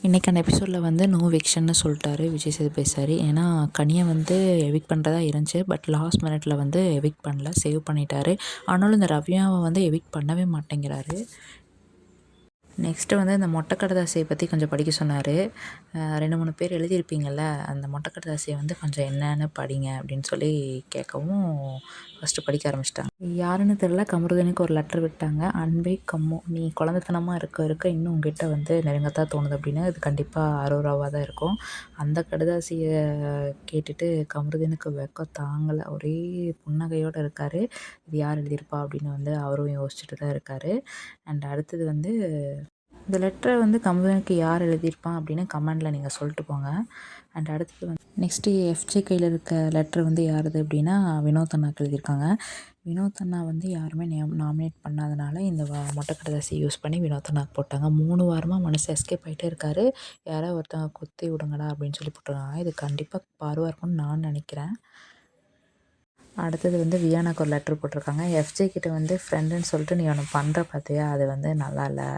இன்றைக்கான எபிசோடில் வந்து நோ விக்ஷன்னு சொல்லிட்டாரு விஜய் சேதுபதி சார். ஏன்னா கனியை வந்து எவிக்ட் பண்ணுறதா இருந்துச்சு. பட் லாஸ்ட் மினிட்ல வந்து எவிக்ட் பண்ணல, சேவ் பண்ணிட்டாரு. ஆனாலும் இந்த ரவ்யாவை வந்து எவிக்ட் பண்ணவே மாட்டேங்கிறாரு. நெக்ஸ்ட்டு வந்து இந்த மொட்டை கடிதாசியை பற்றி கொஞ்சம் படிக்க சொன்னார். 2-3 பேர் எழுதியிருப்பீங்கள்ல, அந்த மொட்டை கடிதாசியை வந்து கொஞ்சம் என்னன்னு படிங்க அப்படின்னு சொல்லி கேட்கவும் ஃபஸ்ட்டு படிக்க ஆரம்பிச்சிட்டாங்க. யாருன்னு தெரில, கமருதனுக்கு ஒரு லெட்டர் விட்டாங்க. அன்பே கம்மு, நீ குழந்தைத்தனமாக இருக்க இன்னும் உங்ககிட்ட வந்து நெருங்கத்தான் தோணுது அப்படின்னு. இது கண்டிப்பாக அரோராவாக தான் இருக்கும். அந்த கடிதாசியை கேட்டுட்டு கமருதனுக்கு வெக்கம் தாங்கலை, ஒரே புன்னகையோடு இருக்கார். இது யார் எழுதியிருப்பா அப்படின்னு வந்து அவரும் யோசிச்சுட்டு தான் இருக்கார். அண்ட் அடுத்தது வந்து இந்த லெட்டரை வந்து கமருதனுக்கு யார் எழுதியிருப்பான் அப்படின்னு கமெண்டில் நீங்கள் சொல்லிட்டு போங்க. அண்ட் அடுத்தது வந்து நெக்ஸ்ட்டு எஃப்ஜே கையில் இருக்க லெட்ரு வந்து யாருது அப்படின்னா வினோத் அண்ணாக்கு எழுதியிருக்காங்க. வினோத் அண்ணா வந்து யாருமே நாமினேட் பண்ணாதனால இந்த மொட்டை கடிதாசி யூஸ் பண்ணி வினோத் அண்ணாக்கு போட்டாங்க. 3 வாரமாக மனுஷன் எஸ்கேப் ஆகிட்டே இருக்காரு. யாரோ ஒருத்தவங்க குத்தி விடுங்கடா அப்படின்னு சொல்லி போட்டிருக்காங்க. இது கண்டிப்பாக பாருவாக இருக்கும்னு நான் நினைக்கிறேன். அடுத்தது வந்து வியானாக்கு ஒரு லெட்ரு போட்டிருக்காங்க. எஃப்ஜே கிட்ட வந்து ஃப்ரெண்டுன்னு சொல்லிட்டு நீ ஒன்று பண்ணுற பார்த்தியா, அது வந்து நல்லா இல்லை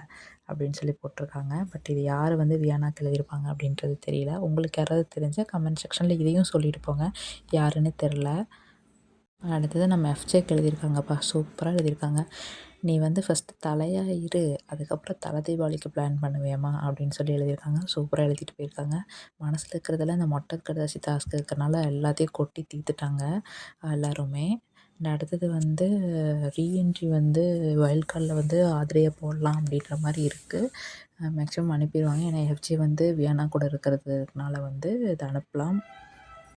அப்படின்னு சொல்லி போட்டிருக்காங்க. பட் இது யார் வந்து வியானாக்கு எழுதியிருப்பாங்க அப்படின்றது தெரியல. உங்களுக்கு யாராவது தெரிஞ்சால் கமெண்ட் செக்ஷனில் இதையும் சொல்லிட்டு போங்க, யாருன்னு தெரில. அடுத்தது நம்ம எஃப்ஜேக்கு எழுதியிருக்காங்கப்பா, சூப்பராக எழுதியிருக்காங்க. நீ வந்து ஃபஸ்ட்டு தலையாக இரு, அதுக்கப்புறம் தலை தீபாவளிக்கு பிளான் பண்ணுவேம்மா அப்படின்னு சொல்லி எழுதியிருக்காங்க. சூப்பராக எழுதிட்டு போயிருக்காங்க. மனசில் இருக்கிறதெல்லாம் இந்த மொட்டை கடிதாசி டாஸ்க் இருக்கிறனால எல்லாத்தையும் கொட்டி தீர்த்துட்டாங்க எல்லோருமே. அடுத்தது வந்து ரீஎன்ட்ரி வந்து வைல்ட் கார்டில் வந்து ஆதிரையை போடலாம் அப்படின்ற மாதிரி இருக்குது. மேக்ஸிமம் அனுப்பிடுவாங்க. ஏன்னா எஃப்ஜே வந்து வியானா கூட இருக்கிறதுனால வந்து இதை அனுப்பலாம்.